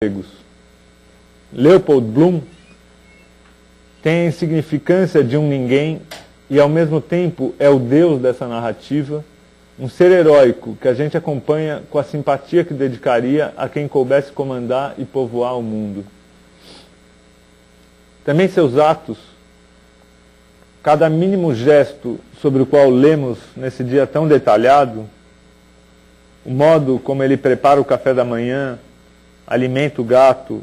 gregos. Leopold Bloom tem significância de um ninguém e ao mesmo tempo é o Deus dessa narrativa, um ser heróico que a gente acompanha com a simpatia que dedicaria a quem coubesse comandar e povoar o mundo. Também seus atos, cada mínimo gesto sobre o qual lemos nesse dia tão detalhado, o modo como ele prepara o café da manhã, alimenta o gato,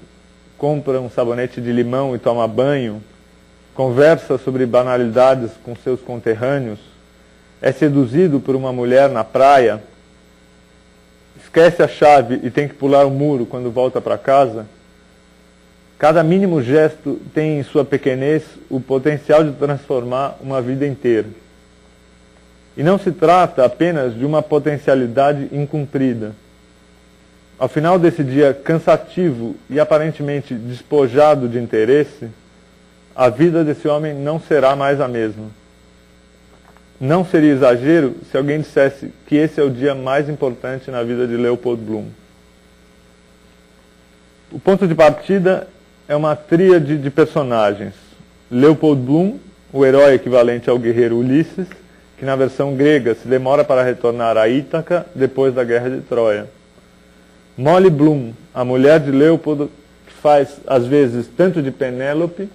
compra um sabonete de limão e toma banho, conversa sobre banalidades com seus conterrâneos, é seduzido por uma mulher na praia, esquece a chave e tem que pular o muro quando volta para casa. Cada mínimo gesto tem em sua pequenez o potencial de transformar uma vida inteira. E não se trata apenas de uma potencialidade incumprida. Ao final desse dia cansativo e aparentemente despojado de interesse, a vida desse homem não será mais a mesma. Não seria exagero se alguém dissesse que esse é o dia mais importante na vida de Leopold Bloom. O ponto de partida é uma tríade de personagens. Leopold Bloom, o herói equivalente ao guerreiro Ulisses, que na versão grega se demora para retornar a Ítaca depois da Guerra de Troia. Molly Bloom, a mulher de Leopold, que faz às vezes tanto de Penélope,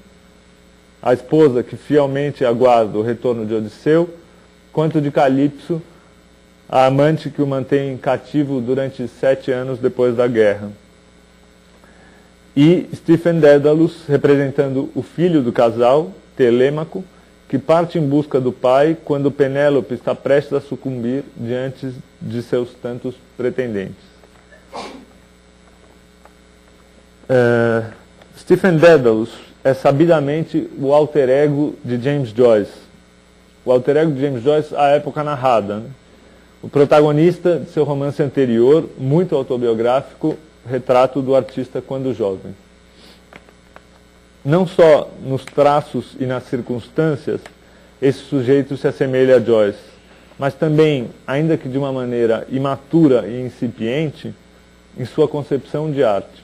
a esposa que fielmente aguarda o retorno de Odisseu, quanto de Calipso, a amante que o mantém cativo durante 7 anos depois da guerra. E Stephen Dedalus, representando o filho do casal, Telêmaco, que parte em busca do pai quando Penélope está prestes a sucumbir diante de seus tantos pretendentes. Stephen Dedalus é sabidamente o alter ego de James Joyce. O alter ego de James Joyce à época narrada, né? O protagonista de seu romance anterior, muito autobiográfico, Retrato do Artista Quando Jovem. Não só nos traços e nas circunstâncias, esse sujeito se assemelha a Joyce, mas também, ainda que de uma maneira imatura e incipiente, em sua concepção de arte.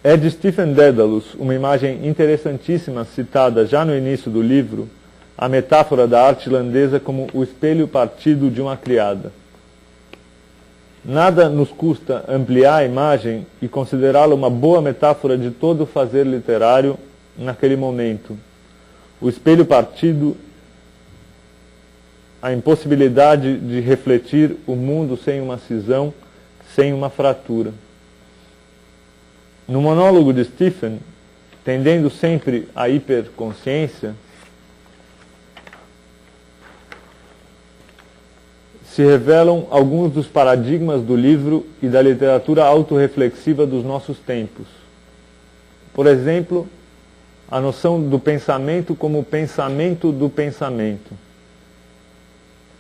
É de Stephen Dedalus uma imagem interessantíssima citada já no início do livro, a metáfora da arte irlandesa como o espelho partido de uma criada. Nada nos custa ampliar a imagem e considerá-la uma boa metáfora de todo o fazer literário naquele momento. O espelho partido, a impossibilidade de refletir o mundo sem uma cisão, sem uma fratura. No monólogo de Stephen, tendendo sempre à hiperconsciência, se revelam alguns dos paradigmas do livro e da literatura autorreflexiva dos nossos tempos. Por exemplo, a noção do pensamento como pensamento do pensamento.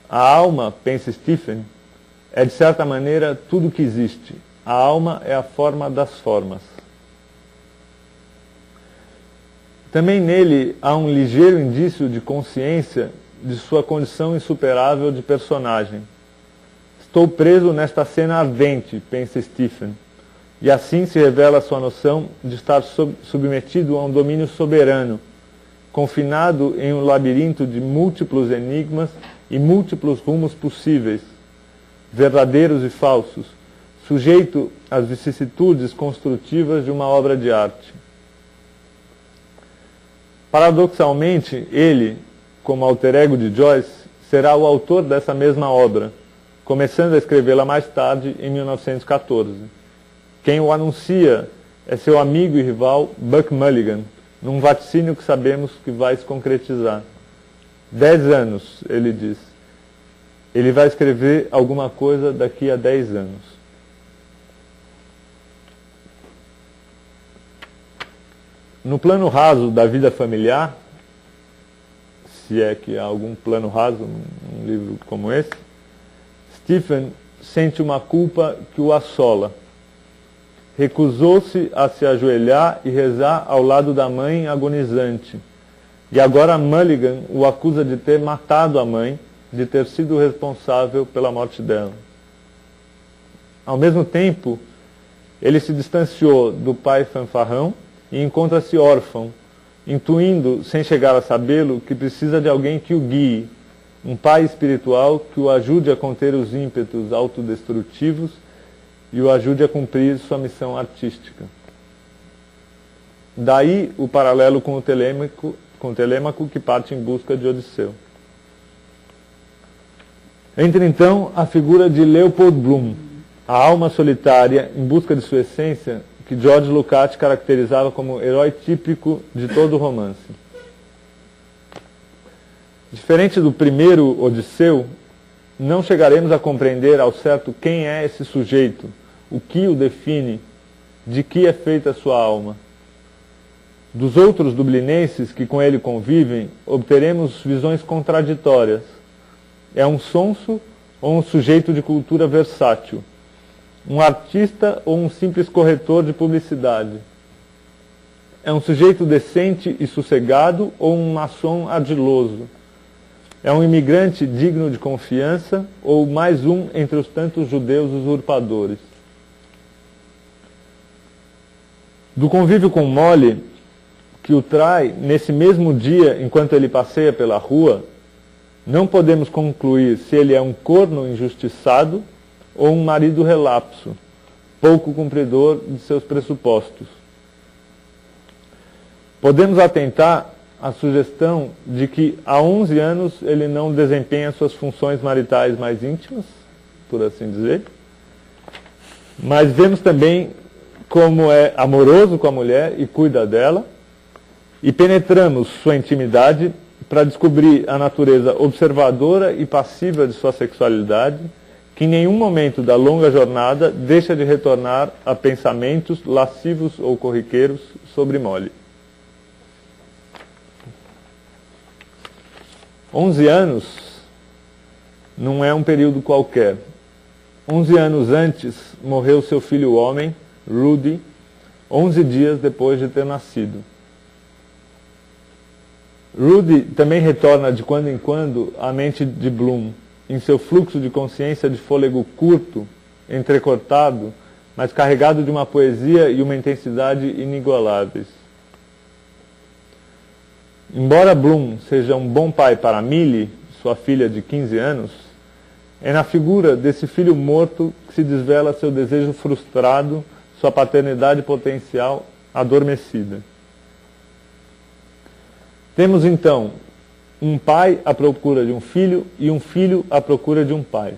A alma, pensa Stephen, é de certa maneira tudo que existe. A alma é a forma das formas. Também nele há um ligeiro indício de consciência de sua condição insuperável de personagem. Estou preso nesta cena ardente, pensa Stephen, e assim se revela sua noção de estar submetido a um domínio soberano, confinado em um labirinto de múltiplos enigmas e múltiplos rumos possíveis, verdadeiros e falsos, sujeito às vicissitudes construtivas de uma obra de arte. Paradoxalmente, ele, como alter ego de Joyce, será o autor dessa mesma obra, começando a escrevê-la mais tarde, em 1914. Quem o anuncia é seu amigo e rival Buck Mulligan, num vaticínio que sabemos que vai se concretizar. 10 anos, ele diz. Ele vai escrever alguma coisa daqui a 10 anos. No plano raso da vida familiar, se é que há algum plano raso num livro como esse, Stephen sente uma culpa que o assola. Recusou-se a se ajoelhar e rezar ao lado da mãe agonizante. E agora Mulligan o acusa de ter matado a mãe, de ter sido responsável pela morte dela. Ao mesmo tempo, ele se distanciou do pai fanfarrão e encontra-se órfão, intuindo, sem chegar a sabê-lo, que precisa de alguém que o guie, um pai espiritual que o ajude a conter os ímpetos autodestrutivos e o ajude a cumprir sua missão artística. Daí o paralelo com o Telêmaco que parte em busca de Odisseu. Entra então a figura de Leopold Bloom, a alma solitária em busca de sua essência, que George Lukács caracterizava como herói típico de todo o romance. Diferente do primeiro Odisseu, não chegaremos a compreender ao certo quem é esse sujeito, o que o define, de que é feita a sua alma. Dos outros dublinenses que com ele convivem, obteremos visões contraditórias. É um sonso ou um sujeito de cultura versátil? Um artista ou um simples corretor de publicidade? É um sujeito decente e sossegado ou um maçom ardiloso? É um imigrante digno de confiança ou mais um entre os tantos judeus usurpadores? Do convívio com Molly, que o trai nesse mesmo dia enquanto ele passeia pela rua, não podemos concluir se ele é um corno injustiçado ou um marido relapso, pouco cumpridor de seus pressupostos. Podemos atentar à sugestão de que há 11 anos ele não desempenha suas funções maritais mais íntimas, por assim dizer, mas vemos também como é amoroso com a mulher e cuida dela, e penetramos sua intimidade para descobrir a natureza observadora e passiva de sua sexualidade, que em nenhum momento da longa jornada deixa de retornar a pensamentos lascivos ou corriqueiros sobre Molly. 11 anos não é um período qualquer. 11 anos antes morreu seu filho homem, Rudy, 11 dias depois de ter nascido. Rudy também retorna de quando em quando à mente de Bloom, em seu fluxo de consciência de fôlego curto, entrecortado, mas carregado de uma poesia e uma intensidade inigualáveis. Embora Bloom seja um bom pai para Millie, sua filha de 15 anos, é na figura desse filho morto que se desvela seu desejo frustrado, sua paternidade potencial adormecida. Temos então um pai à procura de um filho e um filho à procura de um pai.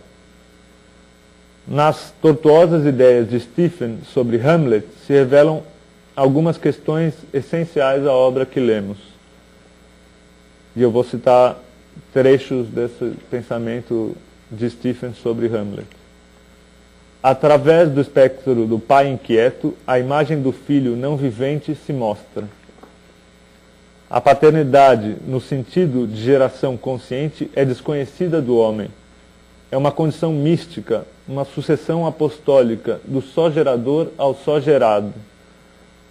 Nas tortuosas ideias de Stephen sobre Hamlet se revelam algumas questões essenciais à obra que lemos. E eu vou citar trechos desse pensamento de Stephen sobre Hamlet. Através do espectro do pai inquieto, a imagem do filho não vivente se mostra. A paternidade, no sentido de geração consciente, é desconhecida do homem. É uma condição mística, uma sucessão apostólica, do só gerador ao só gerado.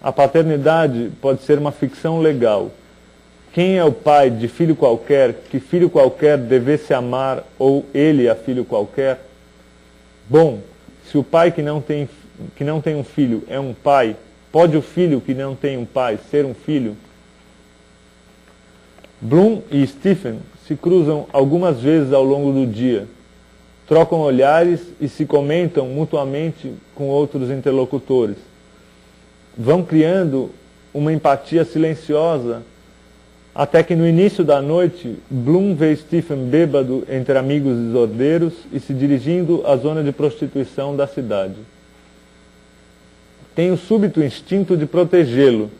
A paternidade pode ser uma ficção legal. Quem é o pai de filho qualquer, que filho qualquer devesse amar, ou ele a filho qualquer? Bom, se o pai que não tem um filho é um pai, pode o filho que não tem um pai ser um filho? Bloom e Stephen se cruzam algumas vezes ao longo do dia, trocam olhares e se comentam mutuamente com outros interlocutores. Vão criando uma empatia silenciosa, até que no início da noite, Bloom vê Stephen bêbado entre amigos desordeiros e se dirigindo à zona de prostituição da cidade. Tem o súbito instinto de protegê-lo,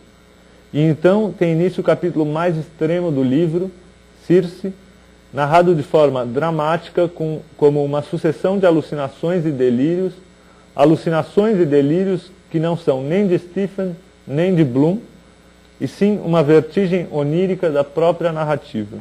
e então tem início o capítulo mais extremo do livro, Circe, narrado de forma dramática como uma sucessão de alucinações e delírios que não são nem de Stephen nem de Bloom, e sim uma vertigem onírica da própria narrativa.